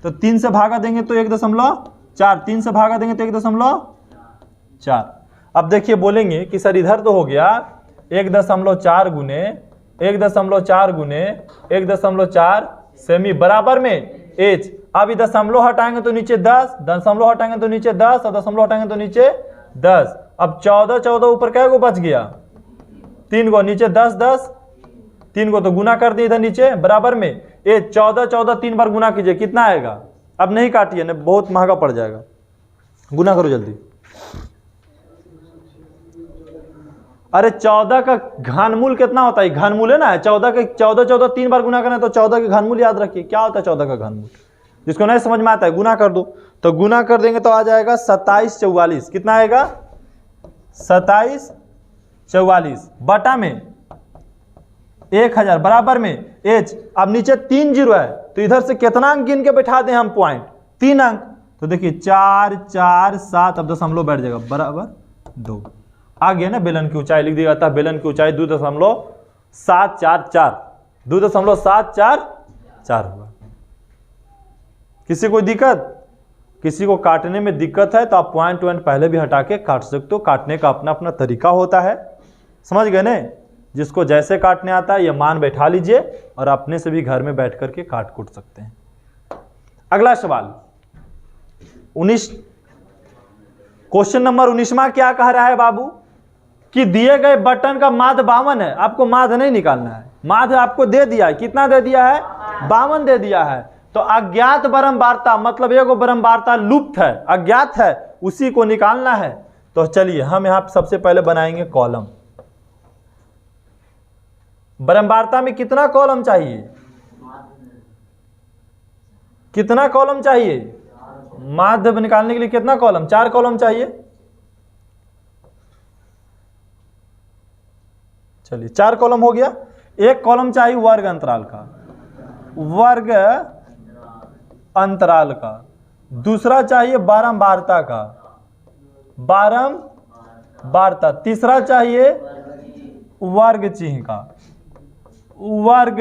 तो 3 से भागा देंगे तो 1.4, 3 से भागा देंगे तो 1.4। अब देखिए बोलेंगे कि सर इधर तो हो गया 1.4 गुने 1.4 सेमी बराबर में एच। अब दशमलव हटाएंगे तो नीचे 10, दशमलव हटाएंगे तो नीचे 10 और दशमलव हटाएंगे तो नीचे 10। अब 14 ऊपर क्या गो बच गया, 3 गो, नीचे 10 3 गो तो गुना कर दिए इधर नीचे बराबर में ए 14 3 बार गुना कीजिए, कितना आएगा। अब नहीं काटिए ना, बहुत महंगा पड़ जाएगा, गुना करो जल्दी। अरे 14 का घनमूल कितना होता है, घनमूल है ना, 14 3 बार गुना करना, तो 14 के घनमूल याद रखिए क्या होता है 14 का घनमूल। जिसको नहीं समझ में आता है गुना कर दो, तो गुना कर देंगे तो आ जाएगा 27 44। कितना आएगा 27 44 बटा में 1000 बराबर में एच। अब नीचे 3 जीरो है तो इधर से कितना अंक गिन के बैठा दें हम, पॉइंट 3 अंक। तो देखिए 4 4 7, अब दशमलव बैठ जाएगा बराबर 2। आ गया ना, बेलन की ऊंचाई लिख दिया जाता है, बेलन की ऊंचाई 2.744 होगा। किसी को दिक्कत, किसी को काटने में दिक्कत है तो आप पॉइंट पहले भी हटा के काट सकते हो, काटने का अपना अपना तरीका होता है, समझ गए ना। जिसको जैसे काटने आता है ये मान बैठा लीजिए और अपने से भी घर में बैठ करके काट कूट सकते हैं। अगला सवाल 19, क्वेश्चन नंबर 19वां क्या कह रहा है बाबू, कि दिए गए बटन का माध्य 52 है। आपको माध्य नहीं निकालना है, माध्य आपको दे दिया है, कितना दे दिया है 52 दे दिया है। तो अज्ञात बारंबारता मतलब एगो बारंबारता लुप्त है, अज्ञात है, उसी को निकालना है। तो चलिए हम यहां सबसे पहले बनाएंगे कॉलम। बारंबारता में कितना कॉलम चाहिए, कितना कॉलम चाहिए, माध्य निकालने के लिए कितना कॉलम, 4 कॉलम चाहिए। चलिए 4 कॉलम हो गया। एक कॉलम चाहिए वर्ग अंतराल का, वर्ग अंतराल का। दूसरा चाहिए बारंबारता का, बारंबारता। तीसरा चाहिए वर्ग चिन्ह का, वर्ग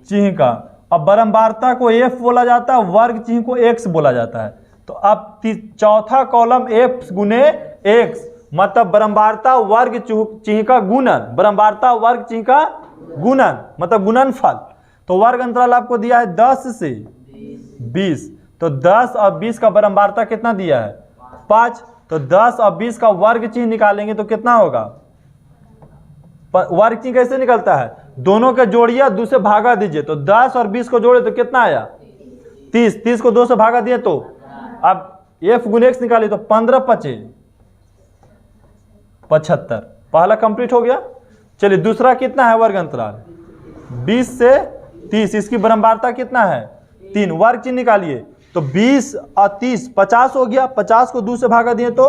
चिन्ह का। अब बारंबारता को एफ बोला जाता है, वर्ग चिन्ह को एक्स बोला जाता है। तो अब चौथा कॉलम एफ गुने एक्स, मतलब बारंबारता वर्ग चिन्ह का गुणन, बारंबारता वर्ग चिन्ह का गुणन मतलब गुणनफल। तो वर्ग अंतराल आपको दिया है 10 से 20, तो 10 और 20 का बारंबारता कितना दिया है 5। तो 10 और 20 का वर्ग चिन्ह निकालेंगे तो कितना होगा, वर्ग चिन्ह कैसे निकलता है, दोनों के जोड़िए, 2 से भागा दीजिए। तो 10 और 20 को जोड़े तो कितना आया 30, 30 को 2 से भागा दिए तो अब एफ गुने एक्स निकालिए तो 15 पचे 75, पहला कंप्लीट हो गया। चलिए दूसरा कितना है वर्ग अंतराल 20 से 30, इसकी बारंबारता कितना है 3, वर्ग चिन्ह निकालिए। तो 20 और 30 50 हो गया, 50 को 2 से भागा दिए तो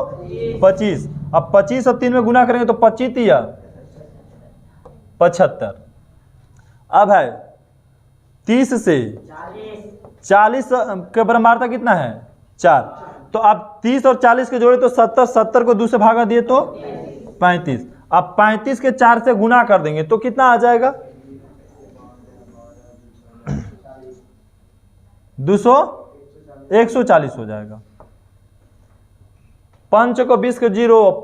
25, अब 25 और 3 में गुना करेंगे तो 25 या 75। अब है 30 से 40 के बारंबारता कितना है 4, तो अब 30 और 40 के जोड़े तो 70, 70 को 2 से भागा दिए तो 35, अब 35 के 4 से गुना कर देंगे तो कितना आ जाएगा 140 हो जाएगा। 5 को 20 के 0,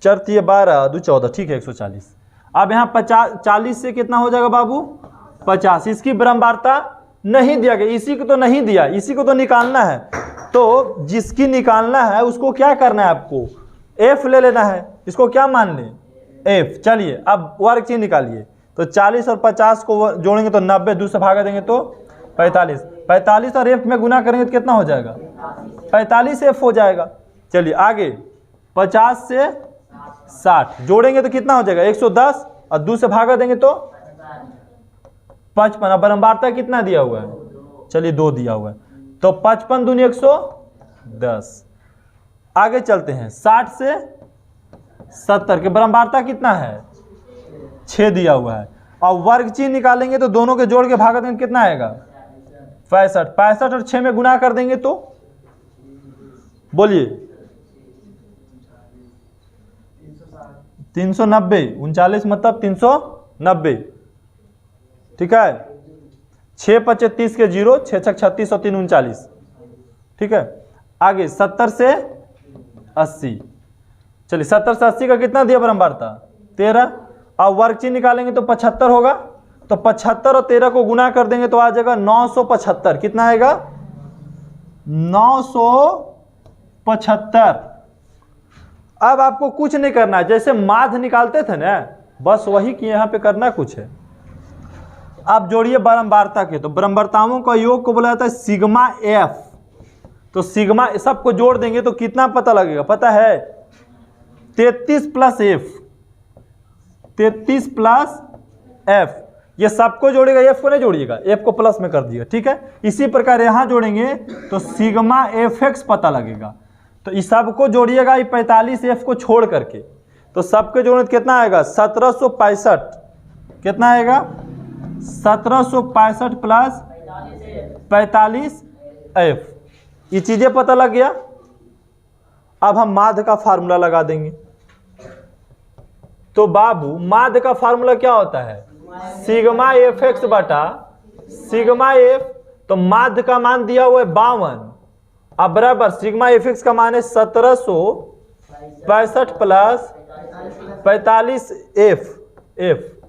4 12 2 14, ठीक है 140। अब यहाँ 40 से कितना हो जाएगा बाबू 50, इसकी बारंबारता नहीं दिया गया, इसी को तो नहीं दिया, इसी को तो निकालना है। तो जिसकी निकालना है उसको क्या करना है, आपको एफ ले लेना है, इसको क्या मान लें एफ। चलिए अब वर्ग चिन्ह निकालिए, तो 40 और 50 को जोड़ेंगे तो 90, 2 से भागा देंगे तो 45, 45 और एफ में गुना करेंगे तो कितना हो जाएगा 45 एफ हो जाएगा। चलिए आगे 50 से 60 जोड़ेंगे तो कितना हो जाएगा 110 और 2 से भागा देंगे तो 55, बारंबारता कितना दिया हुआ है, चलिए 2 दिया हुआ है, तो 55 दूनी 110। आगे चलते हैं 60 से 70 के बारंबारता कितना है 6 दिया हुआ है, और वर्ग चिन्ह निकालेंगे तो दोनों के जोड़ के भागा देंगे कितना आएगा 65, 65 और 6 में गुना कर देंगे तो बोलिए 390, 39 मतलब 390, ठीक है। 6 5 30 के 0, 6 6 36 और 3 39, ठीक है। आगे 70 से 80, चलिए 70 से 80 का कितना दिया बारंबारता 13, अब वर्ग चिन्ह निकालेंगे तो 75 होगा, तो 75 और 13 को गुना कर देंगे तो आ जाएगा 975, कितना आएगा 975। अब आपको कुछ नहीं करना है, जैसे माध्य निकालते थे ना बस वही कि यहाँ पे करना कुछ है। आप जोड़िए बारंबारता के, तो बारंबारताओं का योग को बोला जाता है सिग्मा एफ। तो सिग्मा सबको जोड़ देंगे तो कितना पता लगेगा पता है 33 प्लस एफ, 33 प्लस एफ, ये सबको जोड़ेगा, एफ को नहीं जोड़िएगा, एफ को प्लस में कर दिएगा, ठीक है। इसी प्रकार यहाँ जोड़ेंगे तो सिग्मा एफ एक्स पता लगेगा, तो इस सबको जोड़िएगा 45 एफ को छोड़ करके, तो सबके जोड़ने कितना आएगा 1765, कितना आएगा 1765 प्लस 45 एफ, ये चीजें पता लग गया। अब हम माध्य का फार्मूला लगा देंगे, तो बाबू माध्य का फार्मूला क्या होता है सिग्मा एफ एक्स बटा सिग्मा एफ, तो माध्य का मान दिया हुआ है 52, अब बराबर सिग्मा एफ एक्स का मान है 1765 प्लस 45 एफ,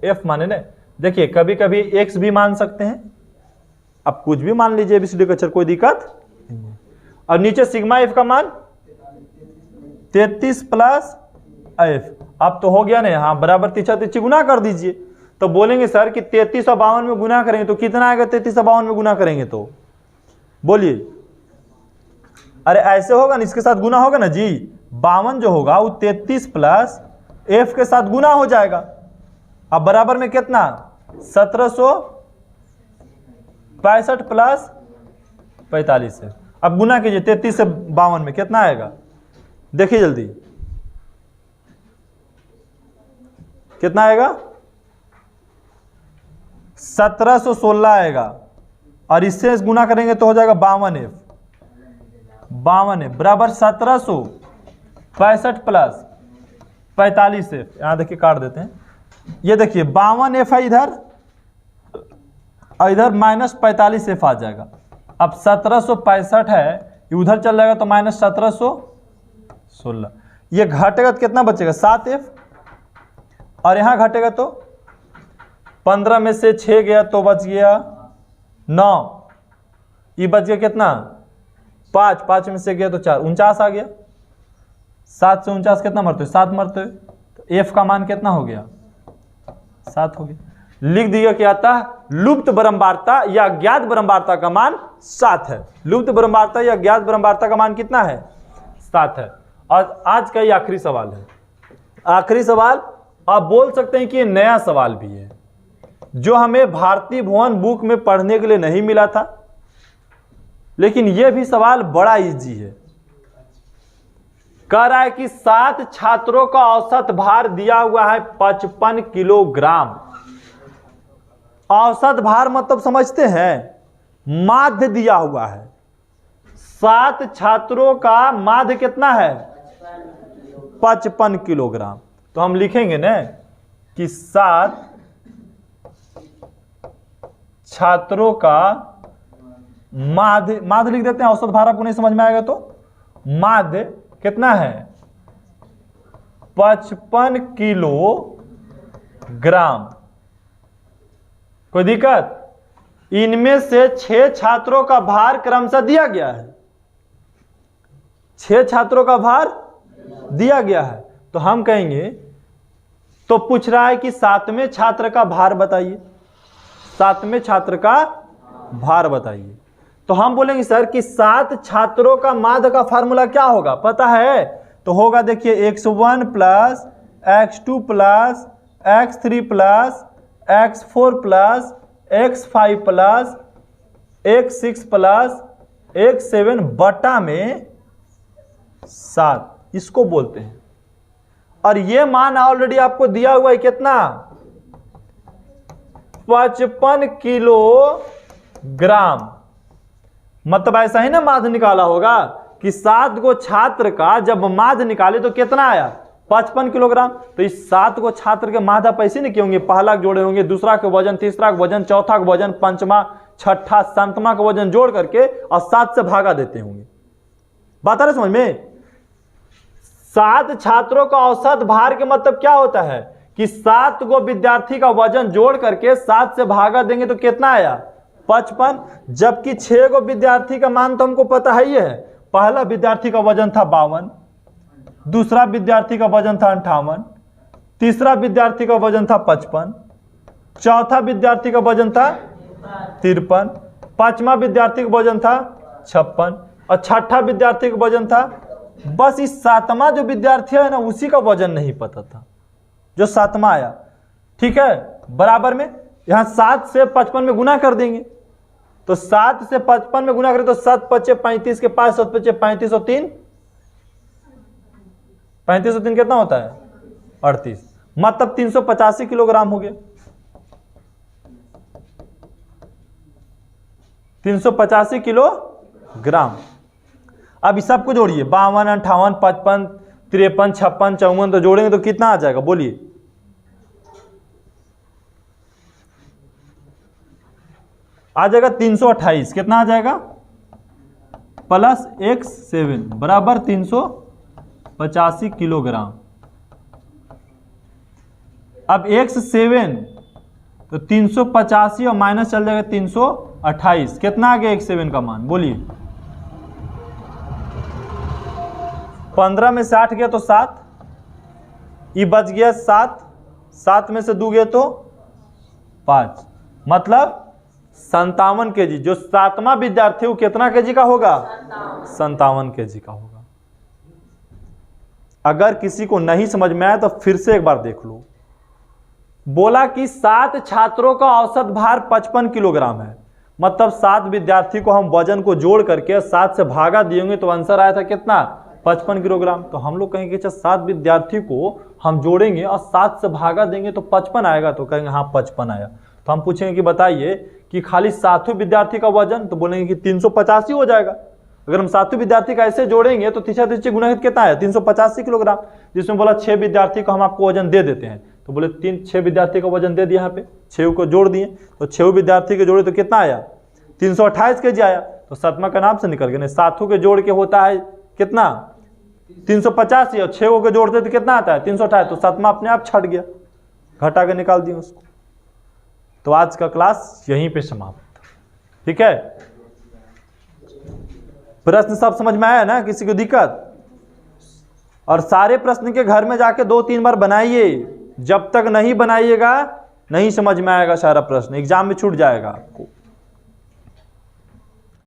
एफ माने ना, देखिए कभी कभी एक्स भी मान सकते हैं, अब कुछ भी मान लीजिए एबीसीडी का अक्षर, कोई दिक्कत नहीं है। और नीचे सिग्मा एफ का मान 33 प्लस एफ, अब तो हो गया ना, हाँ बराबर 33 गुना कर दीजिए। तो बोलेंगे सर कि 33 और 52 में गुना करेंगे तो कितना आएगा 33 और 52 में गुना करेंगे तो बोलिए, अरे ऐसे होगा ना, इसके साथ गुना होगा ना जी, 52 जो होगा वो 33 प्लस एफ के साथ गुना हो जाएगा, अब बराबर में कितना 1765 प्लस 45 है। अब गुना कीजिए 33 से 52 में कितना आएगा, देखिए जल्दी कितना आएगा 1716 आएगा, और इससे गुना करेंगे तो हो जाएगा 52 एफ, 52 एफ बराबर 1765 प्लस 45 एफ। यहाँ देखिए काट देते हैं, ये देखिए 52 एफ है इधर और इधर -45F आ जाएगा। अब 1765 है, ये उधर चल जाएगा तो -1716। ये घटेगा तो कितना बचेगा 7F, और यहाँ घटेगा तो 15 में से 6 गया तो बच गया 9, ये बच गया कितना 5, 5 में से गया तो 4, 49 आ गया। 7 से 49 कितना मरते हो 7 मरते हो, तो F का मान कितना हो गया 7 हो गया। लिख दिया क्या था, लुप्त बारंबारता या ज्ञात बारंबारता का मान 7 है। लुप्त बारंबारता या ज्ञात बारंबारता का मान कितना है 7 है। और आज का ये आखिरी सवाल है, आखिरी सवाल। आप बोल सकते हैं कि ये नया सवाल भी है जो हमें भारतीय भुवन बुक में पढ़ने के लिए नहीं मिला था, लेकिन यह भी सवाल बड़ा इजी है। कह रहा है कि 7 छात्रों का औसत भार दिया हुआ है 55 किलोग्राम। औसत भार मतलब समझते हैं, माध्य दिया हुआ है। 7 छात्रों का माध्य कितना है 55 किलोग्राम। तो हम लिखेंगे ना कि 7 छात्रों का माध्य, माध्य लिख देते हैं, औसत भार आपको नहीं समझ में आएगा तो माध्य कितना है 55 किलोग्राम। कोई दिक्कत? इनमें से 6 छात्रों का भार क्रमशः दिया गया है, 6 छात्रों का भार दिया गया है। तो हम कहेंगे, तो पूछ रहा है कि 7वें छात्र का भार बताइए, 7वें छात्र का भार बताइए। तो हम बोलेंगे सर कि 7 छात्रों का माध्य का फार्मूला क्या होगा पता है? तो होगा देखिए x1 plus x2 plus x3 plus x4 plus x5 plus x6 plus x7 बटा में 7, इसको बोलते हैं। और ये मान ऑलरेडी आपको दिया हुआ है कितना 55 किलोग्राम। मतलब ऐसा ही ना माध्य निकाला होगा कि 7 गो छात्र का जब माध्य निकाले तो कितना आया 55 किलोग्राम। तो इस 7 को छात्र के माध्य पैसे नहीं होंगे, पहला जोड़े होंगे, दूसरा के वजन, तीसरा के वजन, चौथा के वजन, पंचमा, छठा, सातवां का वजन जोड़ करके और 7 से भागा देते होंगे। बात आ रहा समझ में? 7 छात्रों का औसत भार के मतलब क्या होता है कि 7 गो विद्यार्थी का वजन जोड़ करके 7 से भागा देंगे तो कितना आया 55। जबकि 6 गो विद्यार्थी का मान तो हमको पता ही है। पहला विद्यार्थी का वजन था 52, दूसरा विद्यार्थी का वजन था 58, तीसरा विद्यार्थी का वजन था 55, चौथा विद्यार्थी का वजन था 53, पांचवा विद्यार्थी का वजन था 56 और छठा विद्यार्थी का वजन था, बस इस 7वां जो विद्यार्थी है ना उसी का वजन नहीं पता था जो 7वां आया। ठीक है, बराबर में यहां 7 से 55 में गुना कर देंगे। तो 7 से 55 में गुना करें तो 7 पचे 35 के पास 7 पचे 35 और 3 35 और 3 कितना होता है 38, मतलब 385 किलोग्राम हो गया। 385 किलोग्राम। अब इस सबको जोड़िए 52, 58, 55, 53, 56, 54 तो जोड़ेंगे तो कितना आ जाएगा बोलिए? आ जाएगा 328। कितना आ जाएगा प्लस x7 बराबर 385 किलोग्राम। अब x7 तो 385 और माइनस चल जाएगा 328। कितना आ गया x7 का मान बोलिए? 15 में से 8 गया तो 7, ये बच गया 7, 7 में से 2 गया तो 5, मतलब 57 kg। जो 7वां विद्यार्थी वो कितना kg का होगा 57 kg का होगा। अगर किसी को नहीं समझ में आया तो फिर से एक बार देख लो। बोला कि 7 छात्रों का औसत भार 55 किलोग्राम है, मतलब 7 विद्यार्थी को हम वजन को जोड़ करके 7 से भागा दिएंगे तो आंसर आया था कितना 55 किलोग्राम। तो हम लोग कहेंगे अच्छा 7 विद्यार्थी को हम जोड़ेंगे और 7 से भागा देंगे तो 55 आएगा, तो कहेंगे हाँ 55 आया। तो हम पूछेंगे कि बताइए कि खाली 7वें विद्यार्थी का वजन, तो बोलेंगे कि 385 हो जाएगा। अगर हम 7वें विद्यार्थी का ऐसे जोड़ेंगे तो तीसरा तीसरे गुना कितना है 385 किलोग्राम, जिसमें बोला 6 विद्यार्थी को हम आपको वजन दे देते हैं, तो बोले 6 विद्यार्थी का वजन दे दिया, यहाँ पे 6 को जोड़ दिए, तो 6 विद्यार्थी के जोड़े तो कितना आया 328 kg आया, तो सातवां का नाम से निकल गया। नहीं, 7 के जोड़ के होता है कितना 385, और 6 के जोड़ते तो कितना आता है 328, तो सातवां अपने आप छट गया, घटा के निकाल दिए उसको। तो आज का क्लास यहीं पे समाप्त। ठीक है, प्रश्न सब समझ में आया ना, किसी को दिक्कत? और सारे प्रश्न के घर में जाके 2-3 बार बनाइए, जब तक नहीं बनाइएगा नहीं समझ में आएगा सारा प्रश्न, एग्जाम में छूट जाएगा आपको।